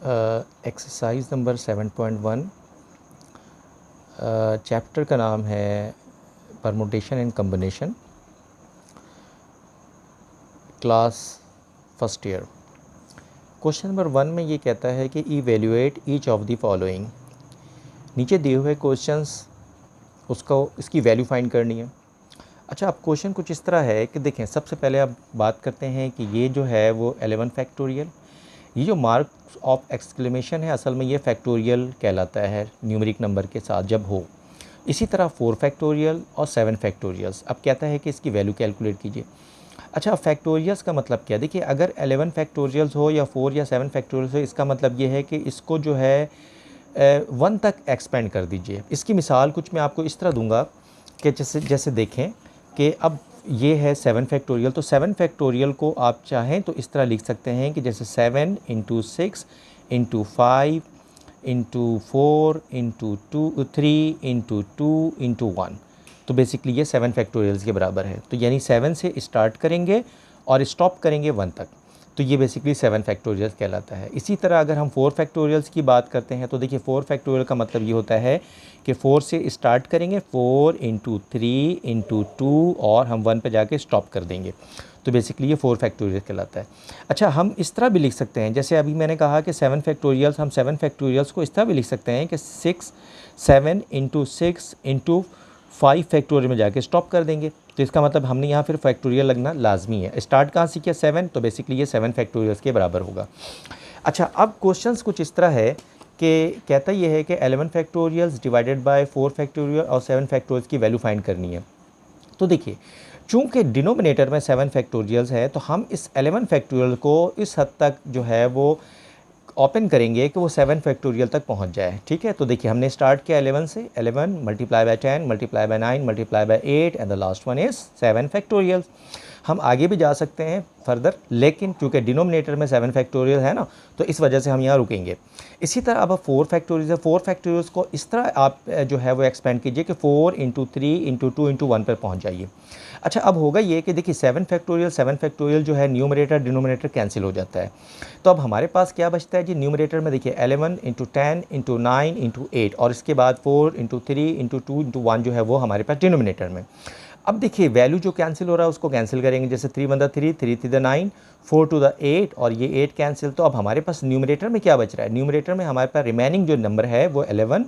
Exercise number 7.1 chapter का नाम है permutation and combination, class first year. Question number 1 में ये कहता है कि evaluate each of the following. नीचे दिए हुए क्वेश्चंस उसको इसकी वैल्यू फाइंड करनी है। अच्छा, अब क्वेश्चन कुछ इस तरह है कि देखें, सबसे पहले अब बात करते हैं कि ये जो है वो 11 फैक्टोरियल, ये जो मार्क ऑफ एक्सक्लेमेशन है असल में ये फैक्टोरियल कहलाता है न्यूमेरिक नंबर के साथ जब हो। इसी तरह 4 फैक्टोरियल और 7 फैक्टोरियल्स। अब कहता है कि इसकी वैल्यू कैलकुलेट कीजिए। अच्छा, फैक्टोरियल्स का मतलब क्या? देखिए, अगर 11 फैक्टोरियल्स हो या 4 या 7 फैक्टोरियल्स हो, इसका मतलब ये है कि इसको जो है 1 तक एक्सपेंड कर दीजिए। इसकी मिसाल कुछ मैं आपको इस तरह दूंगा कि जैसे देखें कि अब ये है 7 फैक्टोरियल, तो 7 फैक्टोरियल को आप चाहें तो इस तरह लिख सकते हैं कि जैसे 7 into 6 into 5 into 4 into 3 into 2 into 1। तो बेसिकली ये 7 फैक्टोरियल्स के बराबर है। तो यानी 7 से स्टार्ट करेंगे और स्टॉप करेंगे 1 तक, तो ये बेसिकली 7 फैक्टोरियल्स कहलाता है। इसी तरह अगर हम 4 फैक्टोरियल्स की बात करते हैं तो देखिए 4 फैक्टोरियल का मतलब ये होता है कि 4 से स्टार्ट करेंगे, 4 इंटू 3 इंटू 2 और हम 1 पे जाके स्टॉप कर देंगे। तो बेसिकली ये 4 फैक्टोरियल कहलाता है। अच्छा, हम इस तरह भी लिख सकते हैं, जैसे अभी मैंने कहा कि 7 फैक्टोरियल्स, हम 7 फैक्टोरियल्स को इस तरह भी लिख सकते हैं कि 7 इंटू 6 इंटू 5 फैक्टोरियल में जाके स्टॉप कर देंगे। तो इसका मतलब हमने यहाँ फिर फैक्टोरियल लगना लाजमी है। स्टार्ट कहाँ से किया? 7, तो बेसिकली ये 7 फैक्टोरियल्स के बराबर होगा। अच्छा, अब क्वेश्चंस कुछ इस तरह है कि कहता ये है कि 11 फैक्टोरियल्स डिवाइडेड बाय 4 फैक्टोरियल और 7 फैक्टोरियल्स की वैल्यू फाइंड करनी है। तो देखिए, चूंकि डिनोमिनेटर में 7 फैक्टोरियल्स है तो हम इस 11 फैक्टोरियल को इस हद तक जो है वो ओपन करेंगे कि वो 7 फैक्टोरियल तक पहुंच जाए। ठीक है, तो देखिए हमने स्टार्ट किया 11 से, 11 multiply by 10 multiply by 9 multiply by 8 and the last one is 7 factorial. हम आगे भी जा सकते हैं फर्दर, लेकिन चूंकि डिनोमिनेटर में 7 फैक्टोरियल है ना, तो इस वजह से हम यहाँ रुकेंगे। इसी तरह अब 4 फैक्टोरियल है, 4 फैक्टोरियल्स को इस तरह आप जो है वो एक्सपेंड कीजिए कि 4 इंटू 3 इंटू 2 इंटू 1 पर पहुँच जाइए। अच्छा, अब होगा ये कि देखिए 7 फैक्टोरियल जो है न्यूमरेटर डिनोमिनेटर कैंसिल हो जाता है। तो अब हमारे पास क्या बचता है जी? न्यूमरेटर में देखिए 11 इंटू 10 इंटू 9 इंटू 8 और इसके बाद 4 इंटू 3 इंटू 2 इंटू 1 जो है वो हमारे पास डिनोमिनेटर में। अब देखिए वैल्यू जो कैंसिल हो रहा है उसको कैंसिल करेंगे, जैसे 3 1 3 3 3 9 4 2 8 और ये 8 कैंसिल। तो अब हमारे पास न्यूमरेटर में क्या बच रहा है? न्यूमरेटर में हमारे पास रिमेनिंग जो नंबर है वो 11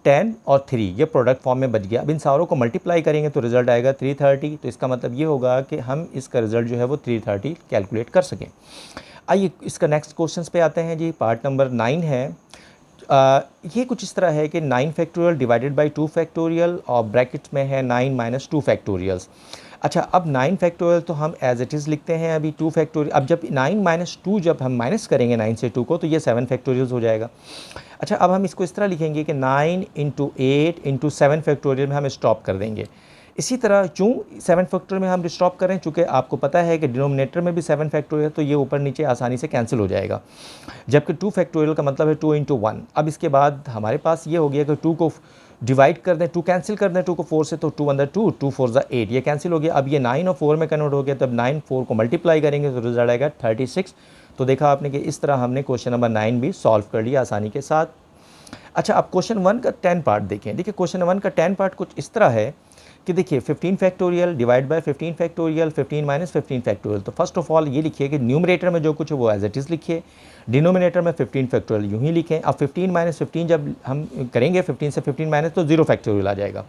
10 और 3 ये प्रोडक्ट फॉर्म में बच गया। अब इन सारों को मल्टीप्लाई करेंगे तो रिजल्ट आएगा 330। तो इसका मतलब ये होगा कि हम इसका रिजल्ट जो है वो 330 कैलकुलेट कर सकें। आइए इसका नेक्स्ट क्वेश्चन पे आते हैं जी। पार्ट नंबर 9 है। ये कुछ इस तरह है कि 9 फैक्टोरियल डिवाइडेड बाई 2 फैक्टोरियल और ब्रैकेट में है 9 माइनस 2 फैक्टोरियल्स। अच्छा, अब 9 फैक्टोरियल तो हम एज इट इज़ लिखते हैं अभी 2 फैक्टोरियल। अब जब 9 माइनस 2 जब हम माइनस करेंगे 9 से 2 को तो ये 7 फैक्टोरियल्स हो जाएगा। अच्छा, अब हम इसको इस तरह लिखेंगे कि 9 इंटू 8 इंटू 7 फैक्टोरियल में हम स्टॉप कर देंगे। इसी तरह चूँ 7 फैक्टोरियल में हम स्टॉप करें, चूँकि आपको पता है कि डिनोमिनेटर में भी 7 फैक्टोरियल, तो ये ऊपर नीचे आसानी से कैंसिल हो जाएगा। जबकि 2 फैक्टोरियल का मतलब है 2 इंटू 1। अब इसके बाद हमारे पास ये हो गया कि 2 को डिवाइड कर दें, 2 कैंसिल कर दें 2 को 4 से, तो 2 अंदर 2 2 4 8 ये कैंसिल हो गया। अब ये 9 और 4 में कन्वर्ट हो गया, तब 9 4 को मल्टीप्लाई करेंगे तो रिजल्ट आएगा 36। तो देखा आपने कि इस तरह हमने क्वेश्चन नंबर 9 भी सॉल्व कर लिया आसानी के साथ। अच्छा, अब क्वेश्चन 1 का 10 पार्ट देखें। देखिए क्वेश्चन 1 का 10 पार्ट कुछ इस तरह है कि देखिए 15 factorial divide by 15 factorial 15 minus 15 factorial. तो फर्स्ट ऑफ ऑल ये लिखिए कि न्यूमरेटर में जो कुछ है वो एज इट इज़ लिखिए, डिनोमिनेटर में 15 फैक्टोरियल यूँ ही लिखें। अब 15 माइनस 15 जब हम करेंगे 15 से 15 माइनस तो 0 फैक्टोरियल आ जाएगा।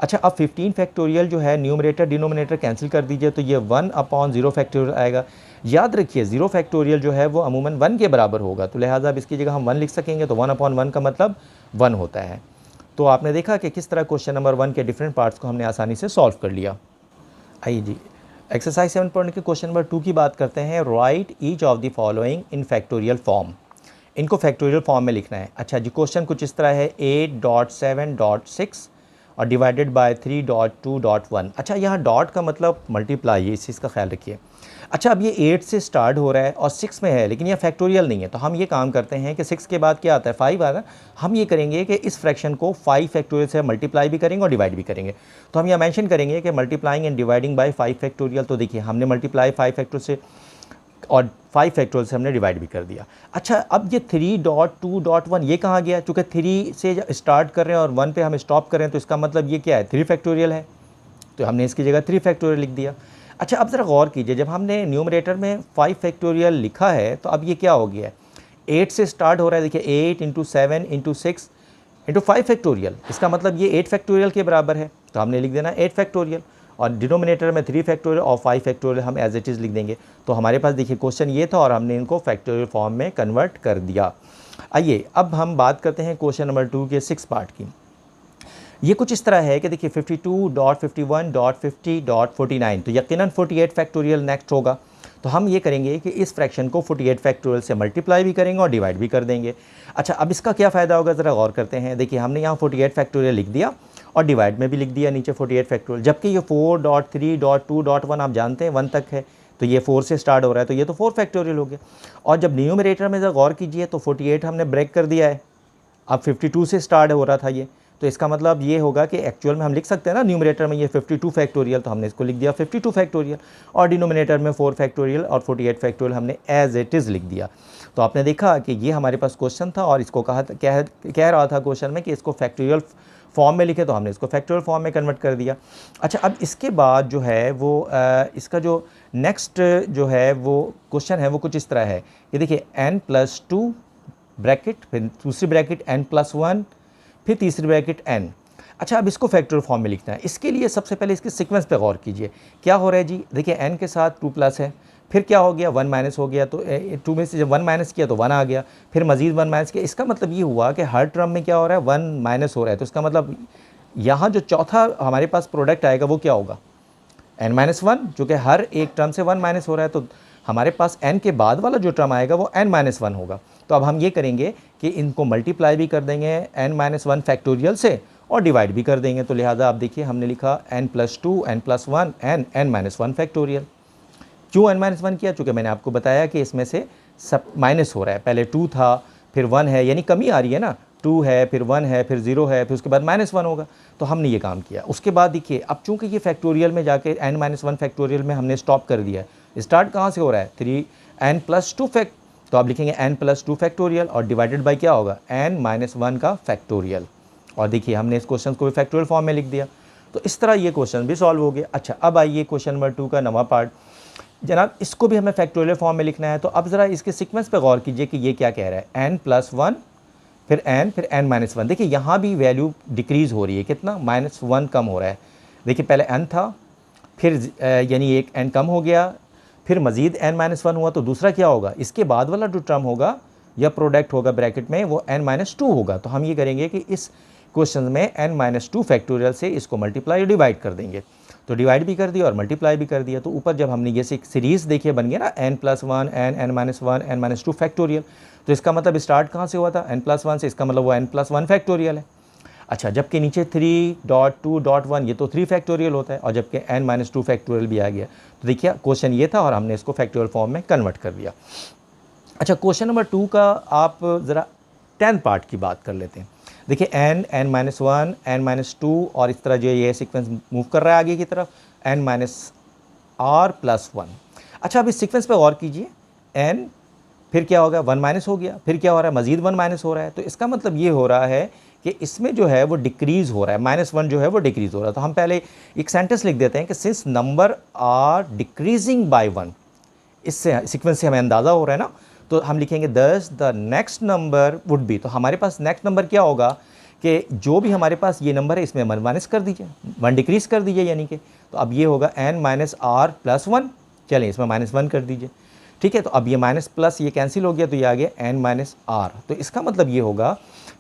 अच्छा, अब 15 फैक्टोरियल जो है न्यूमरेटर डिनोमिनेटर कैंसिल कर दीजिए तो ये 1/0 फैक्टोरियल आएगा। याद रखिए 0 फैक्टोरियल जो है वो अमूमन 1 के बराबर होगा, तो लिहाजा अब इसकी जगह हम 1 लिख सकेंगे, तो 1/1 का मतलब 1 होता है। तो आपने देखा कि किस तरह क्वेश्चन नंबर 1 के डिफरेंट पार्ट्स को हमने आसानी से सॉल्व कर लिया। आइए जी, एक्सरसाइज 7 पॉइंट के क्वेश्चन नंबर 2 की बात करते हैं। Right each of the following in factorial form. इनको फैक्टोरियल फॉर्म में लिखना है। अच्छा जी, क्वेश्चन कुछ इस तरह है 8.7.6 और डिवाइडेड बाय 3.2.1। अच्छा, यहाँ डॉट का मतलब मल्टीप्लाई है, इस चीज़ का ख्याल रखिए। अच्छा, अब ये 8 से स्टार्ट हो रहा है और 6 में है, लेकिन ये फैक्टोरियल नहीं है, तो हम ये काम करते हैं कि 6 के बाद क्या आता है? 5 आ रहा है। हम ये करेंगे कि इस फ्रैक्शन को 5 फैक्टोरियल से मल्टीप्लाई भी करेंगे और डिवाइड भी करेंगे। तो हम यहाँ मेंशन करेंगे कि multiplying and dividing by 5 factorial. तो देखिए हमने मल्टीप्लाई 5 फैक्टोरियल से और 5 फैक्टोरियल से हमने डिवाइड भी कर दिया। अच्छा, अब ये 3.2.1 ये कहाँ गया? चूँकि 3 से स्टार्ट कर रहे हैं और 1 पे हम स्टॉप कर रहे हैं, तो इसका मतलब ये क्या है? 3 फैक्टोरियल है, तो हमने इसकी जगह 3 फैक्टोरियल लिख दिया। अच्छा, अब ज़रा गौर कीजिए, जब हमने न्यूमरेटर में 5 फैक्टोरियल लिखा है तो अब ये क्या हो गया है? 8 से स्टार्ट हो रहा है, देखिए 8 × 7 × 6 × 5 फैक्टोरियल, इसका मतलब ये 8 फैक्टोरियल के बराबर है, तो हमने लिख देना 8 फैक्टोरियल, और डिनोमिनेटर में 3 फैक्टोरियल और 5 फैक्टोरियल हम एज इट इज़ लिख देंगे। तो हमारे पास देखिए क्वेश्चन ये था और हमने इनको फैक्टोरियल फॉर्म में कन्वर्ट कर दिया। आइए अब हम बात करते हैं क्वेश्चन नंबर 2 के 6 पार्ट की। ये कुछ इस तरह है कि देखिए 52.51.50.49, तो यकीनन 48 फैक्टोरियल नेक्स्ट होगा। तो हम ये करेंगे कि इस फ्रैक्शन को 48 फैक्टोरियल से मल्टीप्लाई भी करेंगे और डिवाइड भी कर देंगे। अच्छा, अब इसका क्या फ़ायदा होगा, ज़रा गौर करते हैं। देखिए हमने यहाँ 48 फैक्टोरियल लिख दिया और डिवाइड में भी लिख दिया नीचे 48 फैक्टोरियल, जबकि ये 4.3.2.1 आप जानते हैं 1 तक है, तो ये 4 से स्टार्ट हो रहा है, तो ये तो 4 फैक्टोरियल हो गया। और जब न्यूमरेटर में ज़रा गौर कीजिए तो 48 हमने ब्रेक कर दिया है, अब 52 से स्टार्ट हो रहा था ये, तो इसका मतलब ये होगा कि एक्चुअल में हम लिख सकते हैं ना न्यूमरेटर में ये 52 फैक्टोरियल, तो हमने इसको लिख दिया 52 फैक्टोरियल, और डिनोमिनेटर में 4 फैक्टोरियल और 48 फैक्टोरियल हमने एज इट इज़ लिख दिया। तो आपने देखा कि ये हमारे पास क्वेश्चन था और इसको कह रहा था क्वेश्चन में कि इसको फैक्टोरियल फॉर्म में लिखे, तो हमने इसको फैक्टोरियल फॉर्म में कन्वर्ट कर दिया। अच्छा, अब इसके बाद जो है वो इसका जो नेक्स्ट जो है वो क्वेश्चन है वो कुछ इस तरह है कि देखिए n+2 ब्रैकेट, फिर दूसरी ब्रैकेट n+1, फिर तीसरी ब्रैकेट n। अच्छा, अब इसको फैक्टोरियल फॉर्म में लिखना है। इसके लिए सबसे पहले इसके सीक्वेंस पे गौर कीजिए, क्या हो रहा है जी। देखिए n के साथ 2+ है, फिर क्या हो गया 1 माइनस हो गया, तो 2 में से जब 1 माइनस किया तो 1 आ गया, फिर मज़ीद 1 माइनस किया। इसका मतलब ये हुआ कि हर टर्म में क्या हो रहा है, 1 माइनस हो रहा है। तो इसका मतलब यहाँ जो चौथा हमारे पास प्रोडक्ट आएगा वो क्या होगा, n-1, जो कि हर एक टर्म से 1 माइनस हो रहा है, तो हमारे पास n के बाद वाला जो टर्म आएगा वो n-1 होगा। तो अब हम ये करेंगे कि इनको मल्टीप्लाई भी कर देंगे n-1 फैक्टोरियल से और डिवाइड भी कर देंगे। तो लिहाजा आप देखिए हमने लिखा n+2 n+1 n-1 फैक्टोरियल। क्यों n-1 किया? चूँकि मैंने आपको बताया कि इसमें से सब माइनस हो रहा है, पहले 2 था फिर 1 है, यानी कमी आ रही है ना, 2 है फिर 1 है फिर 0 है फिर उसके बाद -1 होगा, तो हमने ये काम किया। उसके बाद देखिए अब चूँकि ये फैक्टोरियल में जाके n-1 फैक्टोरियल में हमने स्टॉप कर दिया है, स्टार्ट कहाँ से हो रहा है 3n+2 फैक्ट, तो आप लिखेंगे n+2 फैक्टोरियल और डिवाइडेड बाई क्या होगा n-1 का फैक्टोरियल, और देखिए हमने इस क्वेश्चन को भी फैक्टोरियल फॉर्म में लिख दिया। तो इस तरह ये क्वेश्चन भी सॉल्व हो गया। अच्छा, अब आइए क्वेश्चन नंबर 2 का नवा पार्ट। जनाब इसको भी हमें फैक्टोरियल फॉर्म में लिखना है, तो अब ज़रा इसके सीक्वेंस पे गौर कीजिए कि ये क्या कह रहा है, n+1 फिर n फिर n-1। देखिए यहाँ भी वैल्यू डिक्रीज़ हो रही है, कितना -1 कम हो रहा है। देखिए पहले n था, फिर यानी एक n कम हो गया, फिर मज़ीद n-1 हुआ, तो दूसरा क्या होगा, इसके बाद वाला जो टर्म होगा या प्रोडक्ट होगा ब्रैकेट में वो n-2 होगा। तो हम ये करेंगे कि इस क्वेश्चन में n-2 फैक्टोरियल से इसको मल्टीप्लाई और डिवाइड कर देंगे। तो डिवाइड भी कर दिया और मल्टीप्लाई भी कर दिया। तो ऊपर जब हमने ये सीरीज़ देखिए बन गया ना n+1 n-1 n-2 फैक्टोरियल, तो इसका मतलब स्टार्ट कहाँ से हुआ था n+1 से, इसका मतलब वो n+1 फैक्टोरियल है। अच्छा, जबकि नीचे 3.2.1 ये तो 3 फैक्टोरियल होता है, और जबकि n-2 फैक्टोरियल भी आ गया। तो देखिए क्वेश्चन ये था और हमने इसको फैक्टोरियल फॉर्म में कन्वर्ट कर दिया। अच्छा, क्वेश्चन नंबर 2 का आप ज़रा 10 पार्ट की बात कर लेते हैं। देखिए n n-1 n-2 और इस तरह जो ये सीक्वेंस मूव कर रहा है आगे की तरफ n-r+1। अच्छा, अब इस सीक्वेंस पे गौर कीजिए, n फिर क्या होगा 1 माइनस हो गया, फिर क्या हो रहा है मज़ीद 1 माइनस हो रहा है। तो इसका मतलब ये हो रहा है कि इसमें जो है वो डिक्रीज़ हो रहा है, -1 जो है वो डिक्रीज़ हो रहा है। तो हम पहले एक सेंटेंस लिख देते हैं कि since number are decreasing by 1, इससे सीक्वेंस से हमें अंदाज़ा हो रहा है ना, तो हम लिखेंगे दस the next number would be. तो हमारे पास नेक्स्ट नंबर क्या होगा कि जो भी हमारे पास ये नंबर है इसमें 1 माइनस कर दीजिए, 1 डिक्रीज़ कर दीजिए, यानी कि तो अब ये होगा n-r+1। चलें इसमें -1 कर दीजिए, ठीक है। तो अब ये माइनस प्लस ये कैंसिल हो गया, तो ये आ गया n-r। तो इसका मतलब ये होगा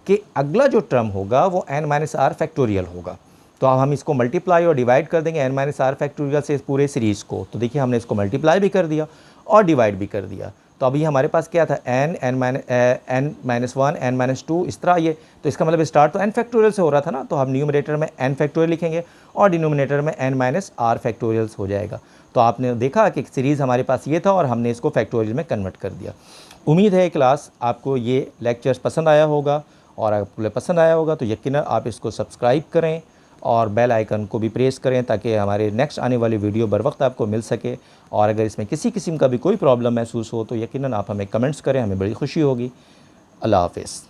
कि अगला जो टर्म होगा वो n-r फैक्टोरियल होगा। तो अब हम इसको मल्टीप्लाई और डिवाइड कर देंगे n-r फैक्टोरियल से इस पूरे सीरीज़ को। तो देखिए हमने इसको मल्टीप्लाई भी कर दिया और डिवाइड भी कर दिया। तो अभी हमारे पास क्या था n-1 n-2 इस तरह ये, तो इसका मतलब स्टार्ट तो n फैक्टोरियल से हो रहा था ना, तो हम न्यूमरेटर में n फैक्टोरियल लिखेंगे और डिनोमिनेटर में n-r फैक्टोरियल्स हो जाएगा। तो आपने देखा कि सीरीज़ हमारे पास ये था और हमने इसको फैक्टोरियल में कन्वर्ट कर दिया। उम्मीद है क्लास आपको ये लेक्चर्स पसंद आया होगा, और अगर पसंद आया होगा तो यकीनन आप इसको सब्सक्राइब करें और बेल आइकन को भी प्रेस करें ताकि हमारे नेक्स्ट आने वाली वीडियो बर वक्त आपको मिल सके। और अगर इसमें किसी किस्म का भी कोई प्रॉब्लम महसूस हो तो यकीनन आप हमें कमेंट्स करें, हमें बड़ी खुशी होगी। अल्लाह हाफ़िज़।